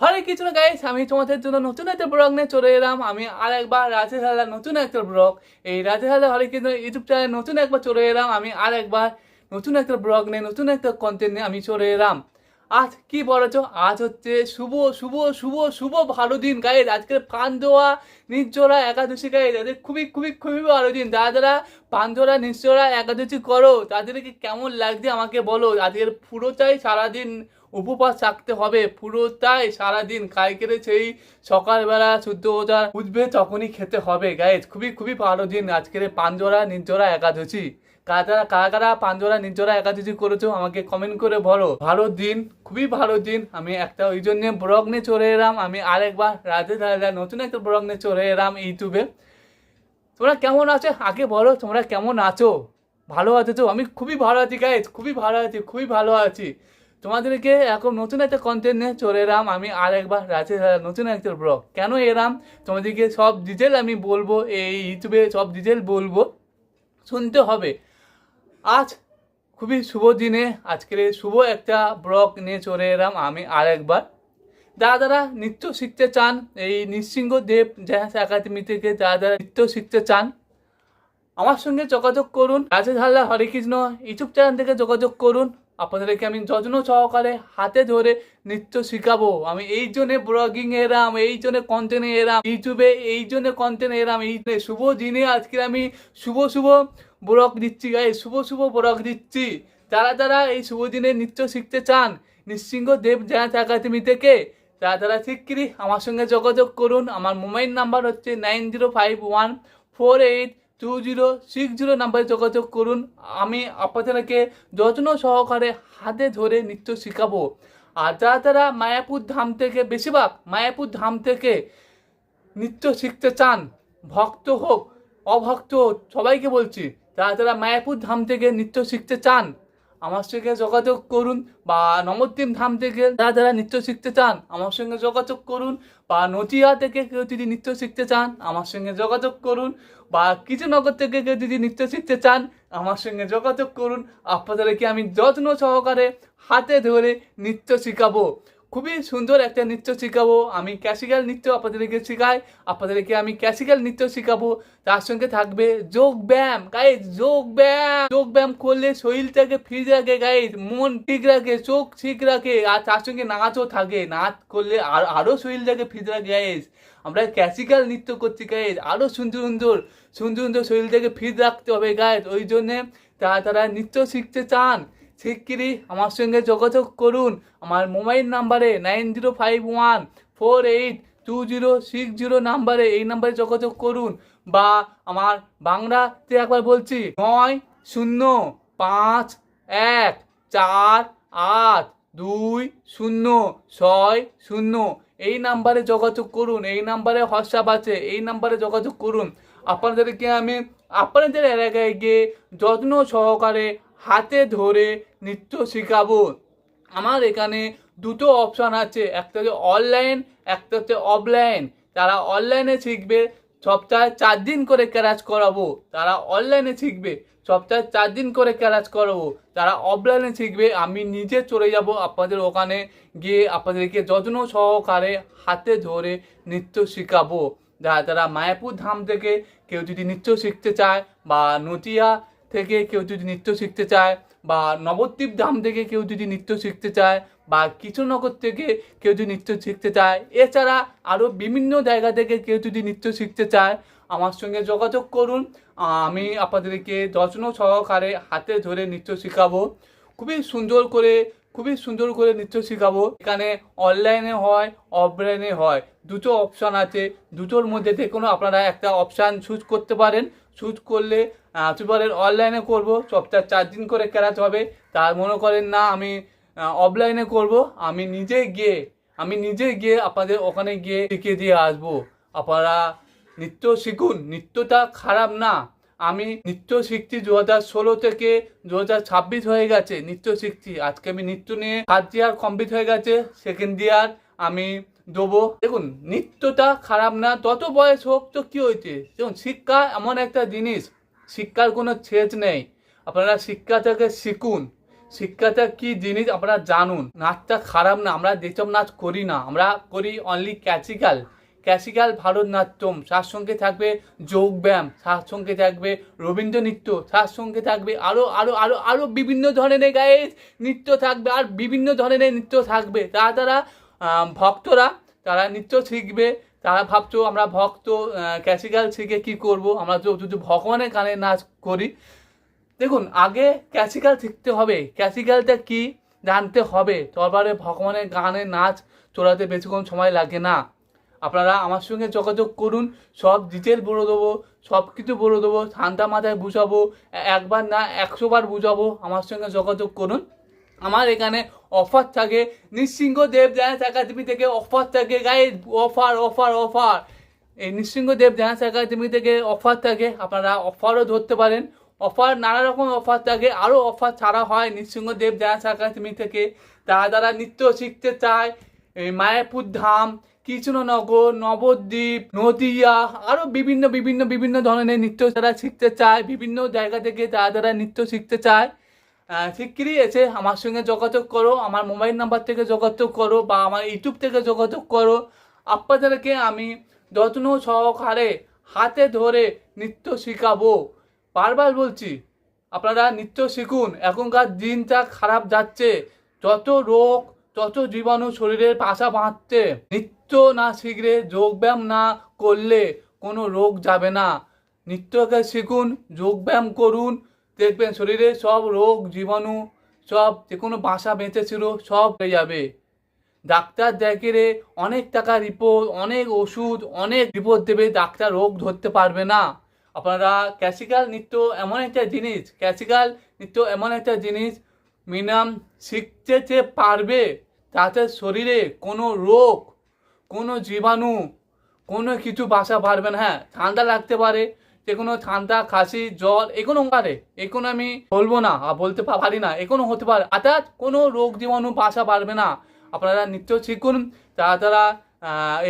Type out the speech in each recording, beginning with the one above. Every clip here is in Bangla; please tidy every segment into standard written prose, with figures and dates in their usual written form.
হরে কিছু গাইস, আমি তোমাদের জন্য নতুন একটা ব্লগ নিয়ে চলে এলাম। আমি আর একবার রাজেশ হালদার নতুন একটা ব্লগ, এই রাজেশ হালদার হরে কিছু ইউটিউব চ্যানেল নতুন একবার চলে এলাম। আমি আর একবার নতুন একটা ব্লগ নিয়ে নতুন একটা কন্টেন্ট নিয়ে আমি চলে এলাম। আজ কি বলেছো, আজ হচ্ছে শুভ শুভ শুভ শুভ ভালো দিন গাইস। আজকে পান্ডোয়া নির্জলা একাদশী গাইস, আজকে খুবই খুবই খুবই ভালো দিন। যারা যারা পান্ডোয়া নির্জলা একাদশী করো তাদেরকে কেমন লাগছে আমাকে বলো। আজকের পুরোটাই সারাদিন উপবাস থাকতে হবে, পুরোটাই সারাদিন খাই কেটে সেই সকালবেলা সূর্য ওঠা উঠবে তখনই খেতে হবে গাইজ। খুবই খুবই ভালো দিন আজকের পান্ডোয়া নির্জলা একাদশী। কারা কারা পান্ডোয়া নির্জলা একাদশী করেছো আমাকে কমেন্ট করে বলো। ভালো দিন, খুবই ভালো দিন। আমি একটা ওই জন্য ব্লগ নিয়ে চলে এলাম। আমি আরেকবার রাতে নতুন একটা ব্লগ নিয়ে চলে এলাম ইউটিউবে। তোমরা কেমন আছো আগে বলো, তোমরা কেমন আছো? ভালো আছো তো? আমি খুবই ভালো আছি গাইজ, খুবই ভালো আছি, খুবই ভালো আছি। তোমাদেরকে এখন নতুন একটা কন্টেন্ট নিয়ে চলে এলাম। আমি আর একবার রাতে নতুন একটা ব্লগ কেন এলাম তোমাদেরকে সব ডিটেল আমি বলবো, এই ইউটিউবে সব ডিটেল বলবো, শুনতে হবে। আজ খুবই শুভ দিনে আজকের শুভ একটা ব্লগ নিয়ে চলে এলাম আমি আর একবার। যারা যারা নৃত্য শিখতে চান, এই নৃসিংহদেব জ্যাস একাডেমি থেকে যারা যারা নৃত্য শিখতে চান আমার সঙ্গে যোগাযোগ করুন। রাজেশ হালদার হরে কৃষ্ণ ইউটিউব চ্যানেল থেকে যোগাযোগ করুন। আপনাদেরকে আমি যত্ন সহকারে হাতে ধরে নৃত্য শিখাবো। আমি এই জন্যে ব্লগিং এরাম, এই জন্য কন্টেন্ট এরাম ইউটিউবে, এই জন্য কন্টেন্ট এরাম। এই শুভ দিনে আজকে আমি শুভ শুভ ব্লগ দিচ্ছি গাই, শুভ শুভ ব্লগ দিচ্ছি। যারা যারা এই শুভ দিনে নৃত্য শিখতে চান নৃসিংহদেব জ্যাস একাডেমি থেকে, তারা তারা শিগগিরই আমার সঙ্গে যোগাযোগ করুন। আমার মোবাইল নাম্বার হচ্ছে 9051482060 নাম্বারে যোগাযোগ করুন। আমি আপনাদেরকে যত্ন সহকারে হাতে ধরে নৃত্য শেখাবো। আর যারা যারা মায়াপুর ধাম থেকে, বেশিরভাগ মায়াপুর ধাম থেকে নৃত্য শিখতে চান, ভক্ত হোক অভক্ত হোক সবাইকে বলছি, যারা যারা মায়াপুর ধাম থেকে নৃত্য শিখতে চান আমার সঙ্গে যোগাযোগ করুন। বা নবদ্বীপ ধাম থেকে যারা যারা নৃত্য শিখতে চান আমার সঙ্গে যোগাযোগ করুন। বা নদিয়া থেকে কেউ যদি নৃত্য শিখতে চান আমার সঙ্গে যোগাযোগ করুন। বা কৃষ্ণনগর থেকে কেউ যদি নৃত্য শিখতে চান আমার সঙ্গে যোগাযোগ করুন। আপনাদেরকে আমি যত্ন সহকারে হাতে ধরে নৃত্য শেখাবো। খুবই সুন্দর একটা নৃত্য শেখাবো। আমি ক্লাসিক্যাল নৃত্য আপনাদেরকে শেখাই, আপনাদেরকে আমি ক্লাসিক্যাল নৃত্য শেখাবো। তার সঙ্গে থাকবে যোগ ব্যায়াম গাইজ। যোগ ব্যায়াম করলে শরীরটাকে ফিট রাখে গাইজ, মন ঠিক রাখে, চোখ ঠিক রাখে। আর তার সঙ্গে নাচও থাকে, নাচ করলে আরও শরীরটাকে ফিট রাখে গাইজ। আমরা ক্লাসিক্যাল নৃত্য করছি গাইজ, আরও সুন্দর সুন্দর সুন্দর সুন্দর শরীরটাকে ফিট রাখতে হবে গাইজ। ওই জন্যে তারা নৃত্য শিখতে চান শিগগিরই আমার সঙ্গে যোগাযোগ করুন। আমার মোবাইল নাম্বারে 9051482060 নাম্বারে, এই নাম্বারে যোগাযোগ করুন। বা আমার বাংলাতে একবার বলছি, 9051482060, এই নাম্বারে যোগাযোগ করুন। এই নাম্বারে হোয়াটসঅ্যাপ আছে, এই নাম্বারে যোগাযোগ করুন। আপনাদেরকে আমি আপনাদের এলাকায় গিয়ে যত্ন সহকারে হাতে ধরে নৃত্য শেখাবো। আমার এখানে দুটো অপশান আছে, একটা হচ্ছে অনলাইন, একটা হচ্ছে অফলাইন। যারা অনলাইনে শিখবে সপ্তাহে 4 দিন করে ক্লাস করাবো, তারা অনলাইনে শিখবে সপ্তাহে 4 দিন করে ক্লাস করাবো। যারা অফলাইনে শিখবে আমি নিজে চলে যাব আপনাদের ওখানে গিয়ে আপনাদেরকে যত্ন সহকারে হাতে ধরে নৃত্য শেখাবো। যারা মায়াপুর ধাম থেকে কেউ যদি নৃত্য শিখতে চায়, বা নদিয়া থেকে কেউ যদি নৃত্য শিখতে চায়, বা নবদ্বীপ ধাম থেকে কেউ যদি নৃত্য শিখতে চায়, বা কৃষ্ণনগর থেকে কেউ যদি নৃত্য শিখতে চায়, এছাড়া আরও বিভিন্ন জায়গা থেকে কেউ যদি নৃত্য শিখতে চায় আমার সঙ্গে যোগাযোগ করুন। আমি আপনাদেরকে যত্ন সহকারে হাতে ধরে নৃত্য শেখাবো। খুবই সুন্দর করে নৃত্য শেখাবো। এখানে অনলাইনে হয়, অফলাইনে হয়, দুটো অপশান আছে। দুটোর মধ্যে যে কোনো আপনারা একটা অপশান চুজ করতে পারেন। চুজ করলে অনলাইনে করব, সপ্তাহে 4 দিন করে ক্লাস হবে। তার মনে করেন না আমি অফলাইনে করব, আমি নিজে গিয়ে আপনাদের ওখানে গিয়ে শিখিয়ে দিয়ে আসবো। আপনারা নৃত্য শিখুন, নৃত্যটা খারাপ না। আমি নৃত্য শিখছি 2016 থেকে 2026 হয়ে গেছে নৃত্য শিখছি। আজকে আমি নৃত্য নিয়ে ফার্স্ট ইয়ার কমপ্লিট হয়ে গেছে, সেকেন্ড ইয়ার আমি দেবো। দেখুন নৃত্যটা খারাপ না, তত বয়স হোক তো কী হয়েছে। দেখুন শিক্ষা এমন একটা জিনিস, শিক্ষার কোনো ছেদ নেই। আপনারা শিক্ষাটাকে শিখুন, শিক্ষাটা কি জিনিস আপনারা জানুন। নাচটা খারাপ না, আমরা যেসব নাচ করি না, আমরা করি অনলি ক্লাসিক্যাল ভারতনাট্যম, তার সঙ্গে থাকবে যোগব্যায়াম, তার সঙ্গে থাকবে রবীন্দ্র নৃত্য, তার সঙ্গে থাকবে আরও আরও আরও আরও বিভিন্ন ধরনের গায়ে নৃত্য থাকবে, আর বিভিন্ন ধরনের নৃত্য থাকবে। তারা ভক্তরা তারা নৃত্য শিখবে। তারা ভাবছো আমরা ভক্ত ক্লাসিক্যাল শিখে কি করব, আমরা যদি ভগবানের গানে নাচ করি। দেখুন, আগে ক্লাসিক্যাল শিখতে হবে, ক্লাসিক্যালটা কি জানতে হবে, তারপরে ভগবানের গানে নাচ চড়াতে বেশিক্ষণ সময় লাগে না। আপনারা আমার সঙ্গে যোগাযোগ করুন, সব ডিটেল বলে দেবো, সব কিছু বলে দেবো, ঠান্ডা মাথায় বুঝাবো, একবার না 100 বার বুঝাবো। আমার সঙ্গে যোগাযোগ করুন। আমার এখানে অফার থাকে, নৃসিংহদেব ডান্স একাডেমি থেকে অফার থাকে গাইজ, অফার। এই নৃসিংহদেব ডান্স একাডেমি থেকে অফার থাকে, আপনারা অফারও ধরতে পারেন। অফার নানা রকম অফার থাকে, আরও অফার ছাড়া হয় নৃসিংহদেব ডান্স একাডেমি থেকে। যারা নৃত্য শিখতে চায়, এই মায়াপুর ধাম, কৃষ্ণনগর, নবদ্বীপ, নদিয়া, আরও বিভিন্ন ধরনের নৃত্য যারা শিখতে চায়, বিভিন্ন জায়গা থেকে যারা নৃত্য শিখতে চায়, শিগগিরই এসে আমার সঙ্গে যোগাযোগ করো। আমার মোবাইল নাম্বার থেকে যোগাযোগ করো বা আমার ইউটিউব থেকে যোগাযোগ করো। আপনাদেরকে আমি যত্ন সহকারে হাতে ধরে নৃত্য শেখাবো। বারবার বলছি, আপনারা নৃত্য শিখুন। এখনকার দিনটা খারাপ যাচ্ছে, যত রোগ, যত জীবাণু শরীরের পাশা বাঁধছে। নৃত্য না শিখলে, যোগব্যায়াম না করলে কোনো রোগ যাবে না। নৃত্যকে শিখুন, যোগব্যায়াম করুন, দেখবেন শরীরে সব রোগ জীবাণু, সব যে কোনো বাসা বেঁচেছিল সব হয়ে যাবে। ডাক্তার দেখে অনেক টাকা রিপোর্ট, অনেক ওষুধ, অনেক রিপোর্ট দেবে, ডাক্তার রোগ ধরতে পারবে না। আপনারা ক্লাসিক্যাল নৃত্য এমন একটা জিনিস, মিনিমাম শিখতে যে পারবে তাতে শরীরে কোনো রোগ, কোনো জীবাণু, কোনো কিছু বাসা পারবে না। হ্যাঁ, ঠান্ডা লাগতে পারে, যে কোনো ঠান্ডা, কাশি, জ্বর এখনো পারে, এখনো আমি বলবো না, বলতে পারি না, এখনো হতে পারে, অর্থাৎ কোনো রোগ জীবাণু বাসা পারবে না। আপনারা নৃত্য শিখুন। তারা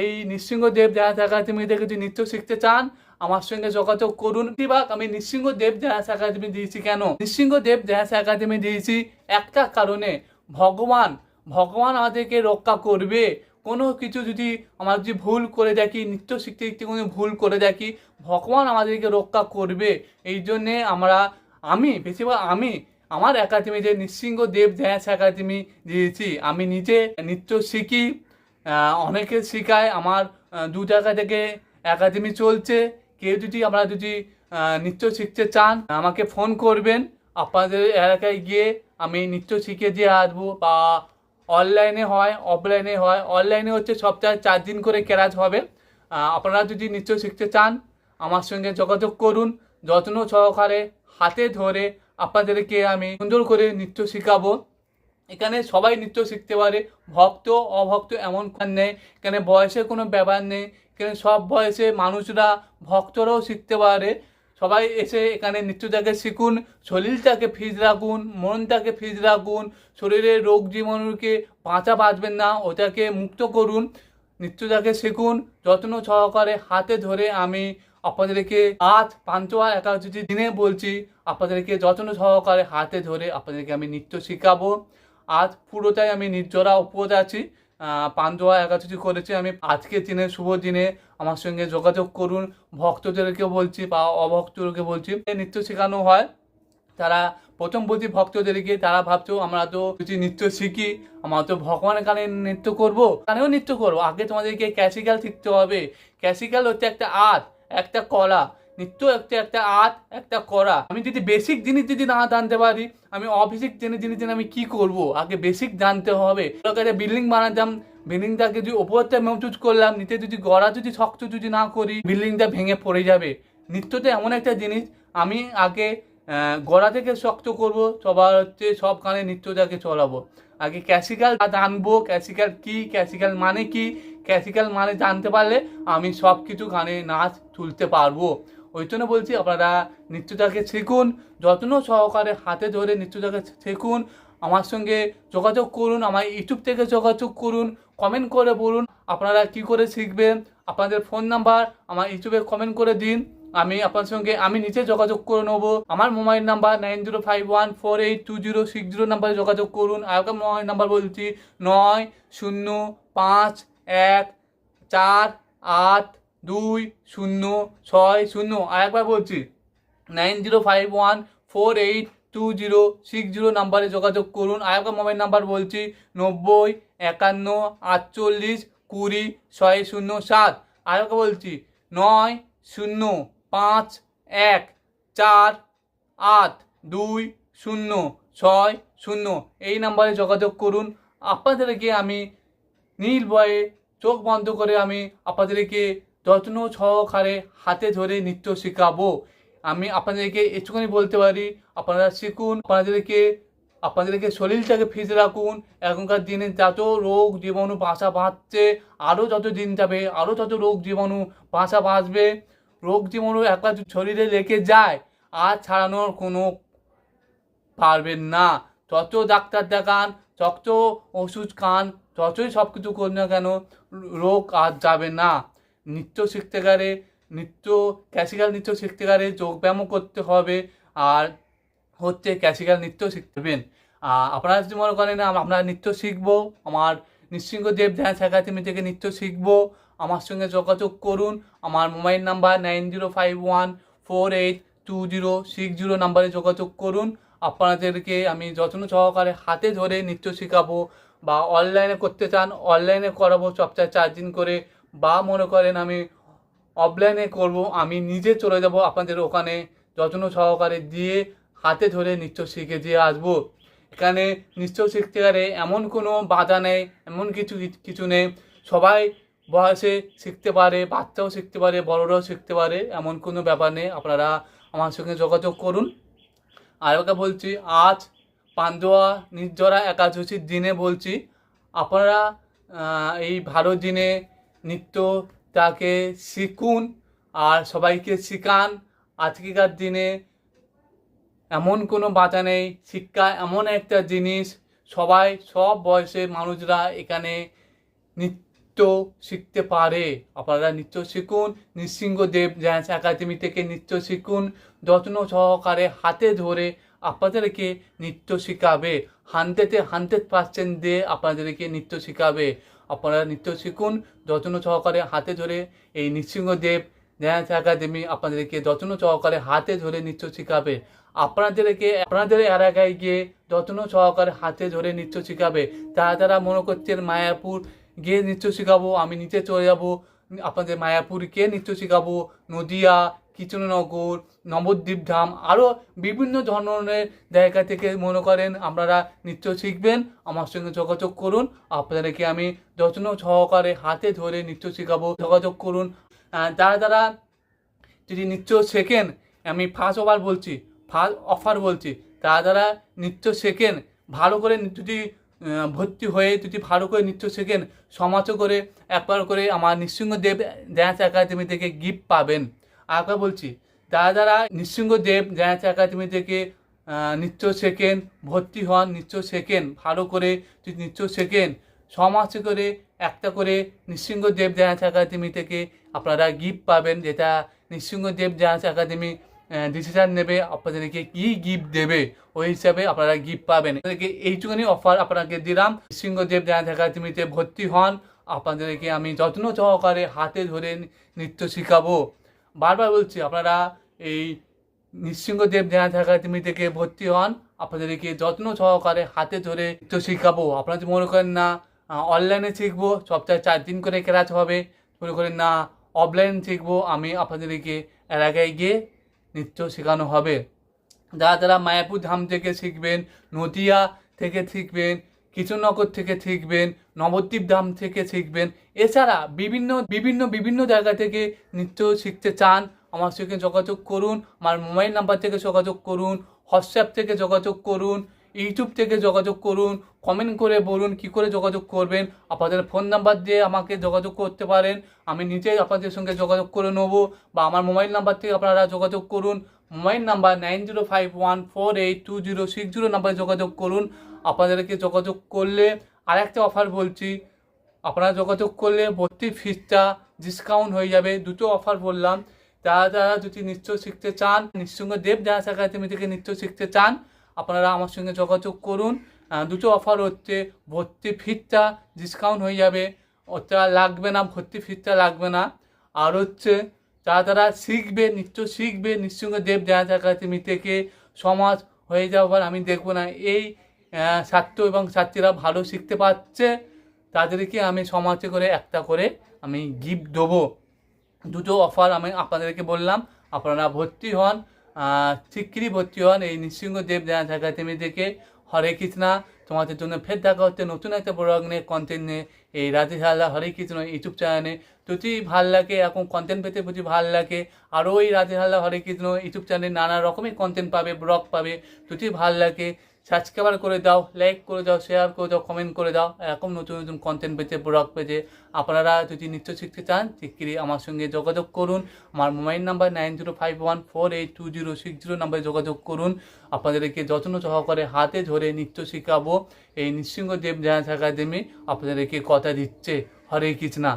এই নৃসিংহদেব ডান্স একাডেমি থেকে যদি নৃত্য শিখতে চান, আমার সঙ্গে যোগাযোগ করুন। আমি নৃসিংহদেব ডান্স একাডেমি দিয়েছি কেন? নৃসিংহদেব ডান্স একাডেমি দিয়েছি একটা কারণে, ভগবান আমাদেরকে রক্ষা করবে। কোনো কিছু যদি আমরা যদি ভুল করে দেখি, নৃত্য শিখতে কোনো ভুল করে দেখি, ভগবান আমাদেরকে রক্ষা করবে। এই জন্যে আমি আমার একাডেমিতে নৃসিংহদেব ডান্স একাডেমি দিয়েছি। আমি নিজে নৃত্য শিখি, অনেকে শেখায়। আমার 2 জায়গা থেকে একাডেমি চলছে। কেউ যদি নৃত্য শিখতে চান, আমাকে ফোন করবেন। আপনাদের এলাকায় গিয়ে আমি নৃত্য শিখে দিয়ে আসবো, বা অনলাইনে হয়, অফলাইনে হয়। অনলাইনে হচ্ছে সপ্তাহে 4 দিন করে ক্লাস হবে। আপনারা যদি নৃত্য শিখতে চান, আমার সঙ্গে যোগাযোগ করুন। যত্ন সহকারে হাতে ধরে আপনাদেরকে আমি সুন্দর করে নৃত্য শেখাবো। এখানে সবাই নৃত্য শিখতে পারে, ভক্ত অভক্ত এমন নেই। এখানে বয়সের কোনো ব্যাপার নেই। এখানে সব বয়সে মানুষরা, ভক্তরাও শিখতে পারে। সবাই এসে এখানে নৃত্যটাকে শিখুন। শরীরটাকে ফিট রাখুন, মনটাকে ফিট রাখুন। শরীরের রোগ জীবাণুকে বাঁচবেন না, ওটাকে মুক্ত করুন। নৃত্যটাকে শিখুন যত্ন সহকারে হাতে ধরে। আমি আপনাদেরকে আজ পান্তুয়া একাদশী দিনে বলছি, আপনাদেরকে যত্ন সহকারে হাতে ধরে আপনাদেরকে আমি নৃত্য শেখাবো। আজ পুরোটাই আমি নির্জরা উপোস আছি, পান্তুয়া একাদশী করেছি আমি। আজকের দিনে, শুভ দিনে আমার সঙ্গে যোগাযোগ করুন। ভক্তদেরকে বলছি বা অভক্তদেরকে বলছি, নৃত্য শেখানো হয়। তারা প্রথম বলছি ভক্তদেরকে, তারা ভাবছো আমরা তো যদি নৃত্য শিখি, আমরা তো ভগবানের গানে নৃত্য করবো, গানেও নৃত্য করবো। আগে তোমাদেরকে ক্লাসিক্যাল শিখতে হবে। ক্লাসিক্যাল হচ্ছে একটা আর্ট, একটা কলা। নৃত্য একটা আর্ট, একটা করা। আমি যদি বেসিক জিনিস না জানতে পারি, আমি অবেসিক জিনিস আমি কি করব? আগে বেসিক জানতে হবে। বিল্ডিং বানাতাম, বিল্ডিংটাকে যদি ওপরটা মজবুত করলাম, নিচে যদি গড়া শক্ত না করি, বিল্ডিংটা ভেঙে পড়ে যাবে। নৃত্যটা এমন একটা জিনিস, আমি আগে গড়া থেকে শক্ত করব, সবার হচ্ছে সব গানে নৃত্যটাকে চলাবো। আগে ক্লাসিক্যাল জানবো, ক্লাসিক্যাল মানে কি, ক্লাসিক্যাল মানে জানতে পারলে আমি সব কিছু গানে নাচ তুলতে পারবো। ওই জন্য বলছি, আপনারা নৃত্যটাকে শিখুন, যত্ন সহকারে হাতে ধরে নৃত্যটাকে শিখুন। আমার সঙ্গে যোগাযোগ করুন, আমার ইউটিউব থেকে যোগাযোগ করুন, কমেন্ট করে বলুন আপনারা কি করে শিখবেন। আপনাদের ফোন নাম্বার আমার ইউটিউবে কমেন্ট করে দিন, আমি আপনার সঙ্গে আমি নিজে যোগাযোগ করে নেবো। আমার মোবাইল নাম্বার 9051482060 নাম্বারে যোগাযোগ করুন। আর একটা মোবাইল নাম্বার বলছি 9051482060। আর একবার বলছি 9051482060 নাম্বারে যোগাযোগ করুন। আর একটা মোবাইল নাম্বার বলছি 905148202060। আর একটা বলছি 9051482060। এই নাম্বারে যোগাযোগ করুন। আপনাদেরকে আমি নির্ভয়ে চোখ বন্ধ করে আমি আপনাদেরকে যত্ন সহকারে হাতে ধরে নৃত্য শেখাবো। আমি আপনাদেরকে একটুখানি বলতে পারি, আপনারা শিখুন। আপনাদেরকে শরীরটাকে ফিট রাখুন। এখনকার দিনে যত রোগ জীবাণু বাসা বাঁধছে, আরও যত দিন যাবে আরও তত রোগ জীবাণু বাসা বাঁধবে। রোগ জীবাণু একবার শরীরে লেগে যায় আর ছাড়ানোর কোনো পারবেন না। যত ডাক্তার দেখান, যত ওষুধ খান, যতই সব কিছু করুন না কেন, রোগ আর যাবে না। নৃত্য শিখতে গেলে ক্লাসিক্যাল নৃত্য শিখতে গেলে যোগব্যায়ামও করতে হবে, আর ক্লাসিক্যাল নৃত্য শিখতে হবেন। আপনারা যদি মনে করেন আমরা নৃত্য শিখবো, আমার নৃসিংহদেব ড্যান্স একাডেমি থেকে নৃত্য শিখবো, আমার সঙ্গে যোগাযোগ করুন। আমার মোবাইল নাম্বার 9051482060 নাম্বারে যোগাযোগ করুন। আপনাদেরকে আমি যত্ন সহকারে হাতে ধরে নৃত্য শেখাবো। বা অনলাইনে করতে চান অনলাইনে করাবো সপ্তাহে 4 দিন করে, বা মনে করেন আমি অফলাইনে করব, আমি নিজে চলে যাব আপনাদের ওখানে যত্ন সহকারে দিয়ে হাতে ধরে নৃত্য শিখে দিয়ে আসবো। এখানে নৃত্য শিখতে গেলে এমন কোনো বাধা নেই, এমন কিছু নেই। সবাই বয়সে শিখতে পারে, বাচ্চাও শিখতে পারে, বড়রাও শিখতে পারে, এমন কোনো ব্যাপার নেই। আপনারা আমার সঙ্গে যোগাযোগ করুন। আর ওকে বলছি, আজ পান্ডুয়া নির্জরা একাদশীর দিনে বলছি, আপনারা এই ভালো দিনে নৃত্যটাকে শিখুন আর সবাইকে শেখান। আজকেকার দিনে এমন কোনো বাধা নেই, শিক্ষা এমন একটা জিনিস, সব বয়সের মানুষরা এখানে নৃত্য শিখতে পারে। আপনারা নৃত্য শিখুন, নৃসিংহদেব ড্যান্স একাডেমি থেকে নৃত্য শিখুন। যত্ন সহকারে হাতে ধরে আপনাদেরকে নৃত্য শেখাবে, 100% দিয়ে আপনাদেরকে নৃত্য শেখাবে। আপনারা নৃত্য শিখুন, যত্ন সহকারে হাতে ধরে। এই নৃসিংহদেব ড্যান্স একাডেমি আপনাদেরকে যত্ন সহকারে হাতে ধরে নৃত্য শেখাবে। আপনাদের এলাকায় গিয়ে যত্ন সহকারে হাতে ধরে নৃত্য শেখাবে। তারা মনে করছেন মায়াপুর গিয়ে নৃত্য শেখাবো, আমি নিচে চলে যাবো, আপনাদের মায়াপুর গিয়ে নৃত্য শেখাবো, নদিয়া, কৃষ্ণনগর, নবদ্বীপ ধাম, আরও বিভিন্ন ধরনের জায়গা থেকে মনে করেন আপনারা নৃত্য শিখবেন, আমার সঙ্গে যোগাযোগ করুন। আপনাদেরকে আমি যত্ন সহকারে হাতে ধরে নৃত্য শেখাবো, যোগাযোগ করুন। যারা যদি নৃত্য শেখেন, আমি ফার্স্ট অফার বলছি, যারা নৃত্য শেখেন ভালো করে, যদি ভর্তি হয়ে যদি ভালো করে নৃত্য শেখেন, সমাজও করে একবার করে আমার নৃসিংহদেব ড্যান্স একাডেমি থেকে গিফট পাবেন। আরেকবার বলছি, যারা নৃসিংহদেব ড্যান্স একাডেমি থেকে নৃত্য শেখেন, ভর্তি হন, নৃত্য শেখেন, ভালো করে যদি নৃত্য শেখেন, সমাজে করে একটা করে নৃসিংহদেব ড্যান্স একাডেমি থেকে আপনারা গিফট পাবেন, যেটা নৃসিংহদেব ড্যান্স একাডেমি ডিসিশন নেবে আপনাদেরকে কি গিফট দেবে, ওই হিসাবে আপনারা গিফট পাবেন। আপনাদেরকে এইটুকুনি অফার আপনাকে দিলাম। নৃসিংহদেব ড্যান্স একাডেমিতে ভর্তি হন, আপনাদেরকে আমি যত্ন সহকারে হাতে ধরে নৃত্য শেখাবো। বারবার বলছি, আপনারা এই নৃসিংহদেব ড্যান্স একাডেমি থেকে ভর্তি হন, আপনাদেরকে যত্ন সহকারে হাতে ধরে নৃত্য শেখাবো। আপনারা যদি মনে করেন না অনলাইনে শিখবো, সপ্তাহে 4 দিন করে ক্লাস হবে, মনে করেন না অফলাইন শিখবো, আমি আপনাদেরকে এলাকায় গিয়ে নৃত্য শেখানো হবে। যারা মায়াপুর ধাম থেকে শিখবেন, নদিয়া থেকে শিখবেন, কৃষ্ণনগর থেকে শিখবেন, নবদ্বীপ ধাম থেকে শিখবেন, এছাড়া বিভিন্ন জায়গা থেকে নৃত্য শিখতে চান, আমার সঙ্গে যোগাযোগ করুন। আমার মোবাইল নাম্বার থেকে যোগাযোগ করুন, হোয়াটসঅ্যাপ থেকে যোগাযোগ করুন, ইউটিউব থেকে যোগাযোগ করুন। কমেন্ট করে বলুন কী করে যোগাযোগ করবেন। আপনাদের ফোন নাম্বার দিয়ে আমাকে যোগাযোগ করতে পারেন, আমি নিজেই আপনাদের সঙ্গে যোগাযোগ করে নেবো। বা আমার মোবাইল নাম্বার থেকে আপনারা যোগাযোগ করুন। মোবাইল নাম্বার 9051482060 নাম্বারে যোগাযোগ করুন। আপনাদেরকে যোগাযোগ করলে আরেকটা অফার বলছি, আপনারা যোগাযোগ করলে ভর্তি ফিসটা ডিসকাউন্ট হয়ে যাবে। দুটো অফার বললাম, যারা যদি নৃত্য শিখতে চান, নৃসিংহদেব ডান্স একাডেমি থেকে নৃত্য শিখতে চান, আপনারা আমার সঙ্গে যোগাযোগ করুন। দুটো অফার হচ্ছে, ভর্তি ফিসটা ডিসকাউন্ট হয়ে যাবে, ওটা লাগবে না, ভর্তি ফিসটা লাগবে না। আর হচ্ছে যারা শিখবে, নৃত্য শিখবে নৃসিংহদেব ডান্স একাডেমি থেকে, সমাজ হয়ে যাবার আমি দেখব না এই ছাত্র এবং ছাত্রীরা ভালো শিখতে পারছে, তাদেরকে আমি সমাজে করে একটা করে আমি গিফট দেবো। দুটো অফার আমি আপনাদেরকে বললাম, আপনারা ভর্তি হন, শিগগিরই ভর্তি হন এই নৃসিংহদেব ডান্স একাডেমি থেকে। হরে কৃষ্ণা, তোমাদের জন্য ফের দেখা হচ্ছে নতুন একটা ব্লগ নিয়ে, কন্টেন্ট নিয়ে, এই রাধে হালদার হরে কৃষ্ণ ইউটিউব চ্যানেলে। যদি ভাল লাগে, এখন কন্টেন্ট পেতে যদি ভাল লাগে, আরও এই রাধে হালদার হরে কৃষ্ণ ইউটিউব চ্যানেলে নানা রকমের কন্টেন্ট পাবে, ব্লগ পাবে। যদি ভাল লাগে সাবস্ক্রাইব করে দাও, লাইক করে দাও, শেয়ার করে দাও, কমেন্ট করে দাও। এরকম নতুন নতুন কন্টেন্ট পেতে, ব্লগ পেতে আপনারা যদি নৃত্য শিখতে চান, শিগগিরই আমার সঙ্গে যোগাযোগ করুন। আমার মোবাইল নাম্বার 9051482060 নাম্বারে যোগাযোগ করুন। আপনাদেরকে যত্ন সহকারে হাতে ধরে নৃত্য শেখাবো এই নৃসিংহদেব ডান্স একাডেমি, আপনাদেরকে কথা দিচ্ছে। হরে কৃষ্ণা।